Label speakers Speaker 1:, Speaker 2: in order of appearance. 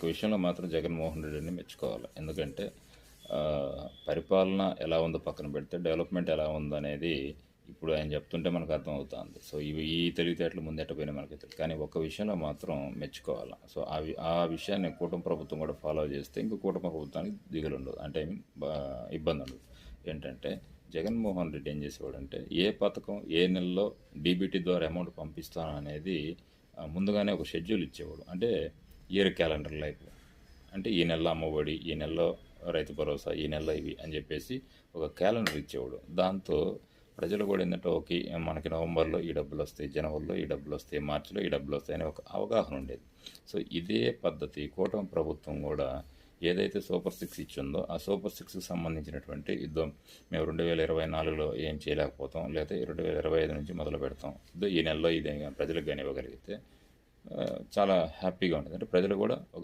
Speaker 1: ఒక్క విషయంలో మాత్రం జగన్మోహన్ రెడ్డిని మెచ్చుకోవాలి. ఎందుకంటే పరిపాలన ఎలా ఉందో పక్కన పెడితే డెవలప్మెంట్ ఎలా ఉందనేది ఇప్పుడు ఆయన చెప్తుంటే మనకు అర్థమవుతుంది. సో ఈ తెలివితేటలు ముందెట్టపోయినా మనకి తెలియదు, కానీ ఒక్క విషయంలో మాత్రం మెచ్చుకోవాలి. సో ఆ విషయాన్ని కూటమి ప్రభుత్వం కూడా ఫాలో చేస్తే ఇంకో కూటమి ప్రభుత్వానికి దిగులు ఉండదు, అంటే ఇబ్బంది ఉండదు. ఏంటంటే జగన్మోహన్ రెడ్డి ఏం చేసేవాడంటే ఏ పథకం ఏ నెలలో డీబీటీ ద్వారా అమౌంట్ పంపిస్తాను అనేది ముందుగానే ఒక షెడ్యూల్ ఇచ్చేవాడు. అంటే ఇయర్ క్యాలెండర్ లైఫ్, అంటే ఈ నెలలో అమ్మఒడి, ఈ నెలలో రైతు భరోసా, ఈ నెలలో ఇవి అని చెప్పేసి ఒక క్యాలెండర్ ఇచ్చేవాడు. దాంతో ప్రజలు కూడా ఏంటంటే ఓకే, మనకి నవంబర్లో ఈ డబ్బులు వస్తాయి, జనవరిలో ఈ డబ్బులు వస్తాయి, మార్చిలో ఈ డబ్బులు వస్తాయి అనే ఒక అవగాహన ఉండేది. సో ఇదే పద్ధతి కూటమి ప్రభుత్వం కూడా ఏదైతే సూపర్ సిక్స్ ఇచ్చిందో ఆ సూపర్ సిక్స్కి సంబంధించినటువంటి యుద్ధం మేము 2024లో ఏం చేయలేకపోతాం, లేకపోతే 2025 నుంచి మొదలు పెడతాం, ఈ నెలలో ఇది ప్రజలకు కానీ ఇవ్వగలిగితే చాలా హ్యాపీగా ఉంటుంది. అంటే ప్రజలు కూడా ఒక